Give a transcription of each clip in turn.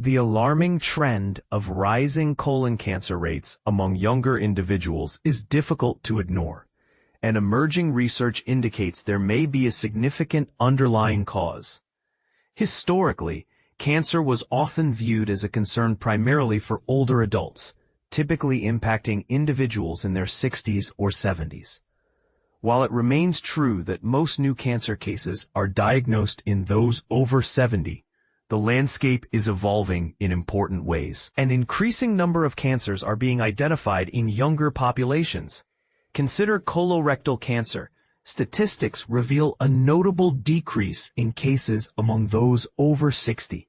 The alarming trend of rising colon cancer rates among younger individuals is difficult to ignore, and emerging research indicates there may be a significant underlying cause. Historically, cancer was often viewed as a concern primarily for older adults, typically impacting individuals in their 60s or 70s. While it remains true that most new cancer cases are diagnosed in those over 70, the landscape is evolving in important ways. An increasing number of cancers are being identified in younger populations. Consider colorectal cancer. Statistics reveal a notable decrease in cases among those over 60,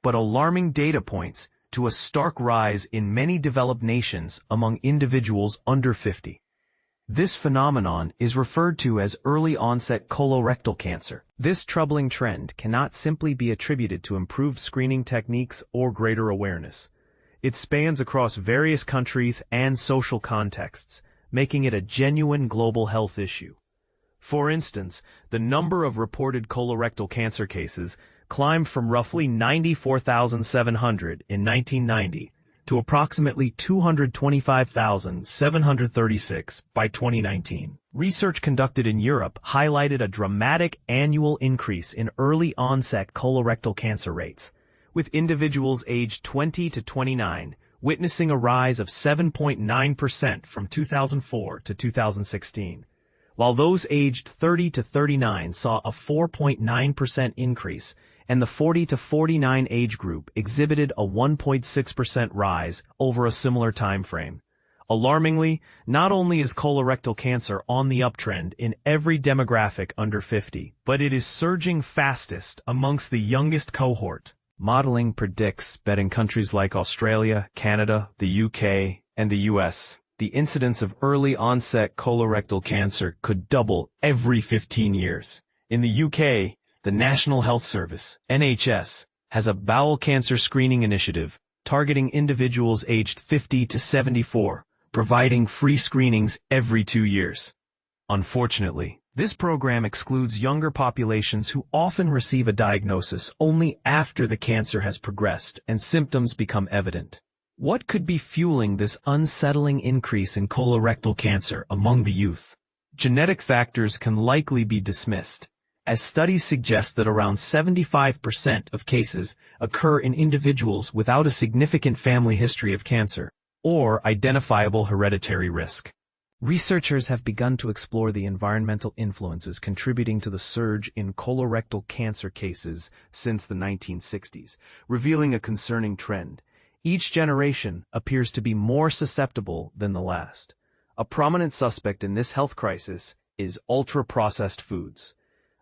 but alarming data points to a stark rise in many developed nations among individuals under 50. This phenomenon is referred to as early-onset colorectal cancer. This troubling trend cannot simply be attributed to improved screening techniques or greater awareness. It spans across various countries and social contexts, making it a genuine global health issue. For instance, the number of reported colorectal cancer cases climbed from roughly 94,700 in 1990 to approximately 225,736 by 2019. Research conducted in Europe highlighted a dramatic annual increase in early-onset colorectal cancer rates, with individuals aged 20 to 29 witnessing a rise of 7.9% from 2004 to 2016, while those aged 30 to 39 saw a 4.9% increase, and the 40 to 49 age group exhibited a 1.6% rise over a similar time frame. Alarmingly, not only is colorectal cancer on the uptrend in every demographic under 50, but it is surging fastest amongst the youngest cohort. Modeling predicts that in countries like Australia, Canada, the UK, and the US, the incidence of early-onset colorectal cancer could double every 15 years. In the UK, the National Health Service, NHS, has a bowel cancer screening initiative targeting individuals aged 50 to 74, providing free screenings every 2 years. Unfortunately, this program excludes younger populations who often receive a diagnosis only after the cancer has progressed and symptoms become evident. What could be fueling this unsettling increase in colorectal cancer among the youth? Genetic factors can likely be dismissed, as studies suggest that around 75% of cases occur in individuals without a significant family history of cancer or identifiable hereditary risk. Researchers have begun to explore the environmental influences contributing to the surge in colorectal cancer cases since the 1960s, revealing a concerning trend. Each generation appears to be more susceptible than the last. A prominent suspect in this health crisis is ultra-processed foods.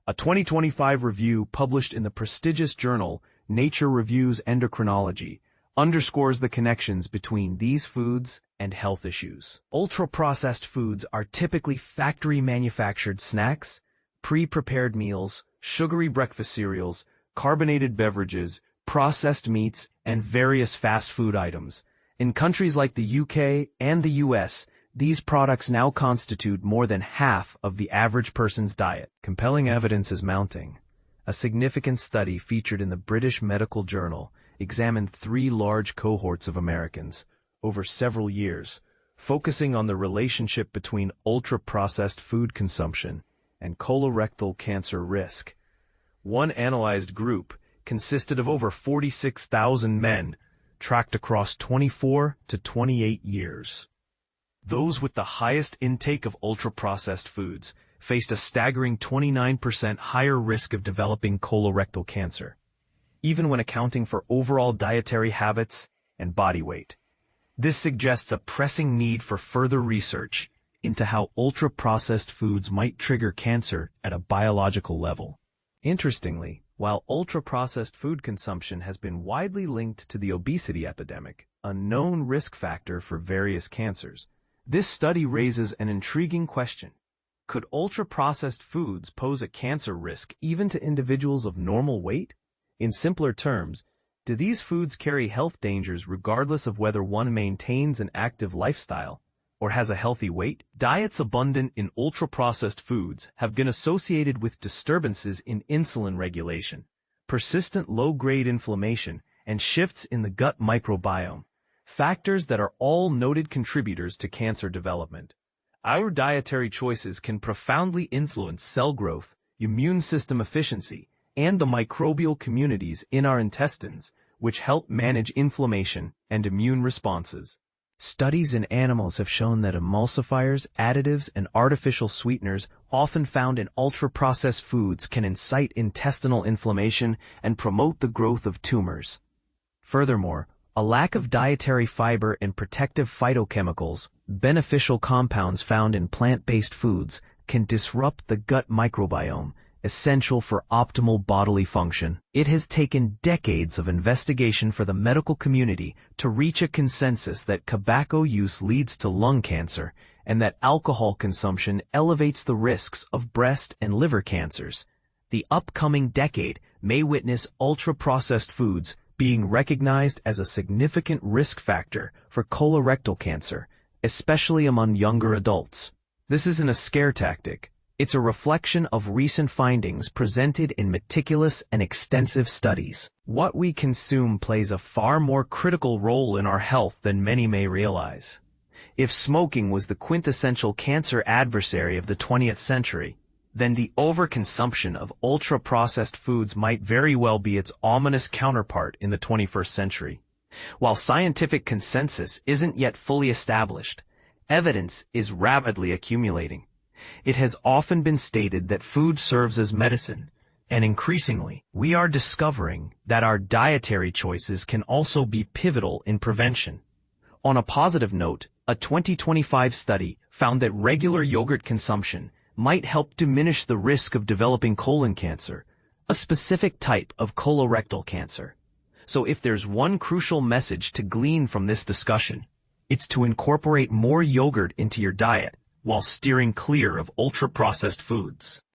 A 2025 review published in the prestigious journal Nature Reviews Endocrinology underscores the connections between these foods and health issues. Ultra-processed foods are typically factory-manufactured snacks, pre-prepared meals, sugary breakfast cereals, carbonated beverages, processed meats, and various fast food items. In countries like the UK and the US, these products now constitute more than half of the average person's diet. Compelling evidence is mounting. A significant study featured in the British Medical Journal examined 3 large cohorts of Americans over several years, focusing on the relationship between ultra-processed food consumption and colorectal cancer risk. One analyzed group consisted of over 46,000 men, tracked across 24 to 28 years. Those with the highest intake of ultra-processed foods faced a staggering 29% higher risk of developing colorectal cancer, even when accounting for overall dietary habits and body weight. This suggests a pressing need for further research into how ultra-processed foods might trigger cancer at a biological level. Interestingly, while ultra-processed food consumption has been widely linked to the obesity epidemic, a known risk factor for various cancers, this study raises an intriguing question. Could ultra-processed foods pose a cancer risk even to individuals of normal weight? In simpler terms, do these foods carry health dangers regardless of whether one maintains an active lifestyle or has a healthy weight? Diets abundant in ultra-processed foods have been associated with disturbances in insulin regulation, persistent low-grade inflammation, and shifts in the gut microbiome, factors that are all noted contributors to cancer development. Our dietary choices can profoundly influence cell growth, immune system efficiency, and the microbial communities in our intestines, which help manage inflammation and immune responses. Studies in animals have shown that emulsifiers, additives, and artificial sweeteners often found in ultra-processed foods can incite intestinal inflammation and promote the growth of tumors. Furthermore, a lack of dietary fiber and protective phytochemicals, beneficial compounds found in plant-based foods, can disrupt the gut microbiome, essential for optimal bodily function. It has taken decades of investigation for the medical community to reach a consensus that tobacco use leads to lung cancer and that alcohol consumption elevates the risks of breast and liver cancers. The upcoming decade may witness ultra-processed foods being recognized as a significant risk factor for colorectal cancer, especially among younger adults. This isn't a scare tactic. It's a reflection of recent findings presented in meticulous and extensive studies. What we consume plays a far more critical role in our health than many may realize. If smoking was the quintessential cancer adversary of the 20th century, then the overconsumption of ultra-processed foods might very well be its ominous counterpart in the 21st century. While scientific consensus isn't yet fully established, evidence is rapidly accumulating. It has often been stated that food serves as medicine, and increasingly, we are discovering that our dietary choices can also be pivotal in prevention. On a positive note, a 2025 study found that regular yogurt consumption might help diminish the risk of developing colon cancer, a specific type of colorectal cancer. So if there's one crucial message to glean from this discussion, it's to incorporate more yogurt into your diet while steering clear of ultra-processed foods.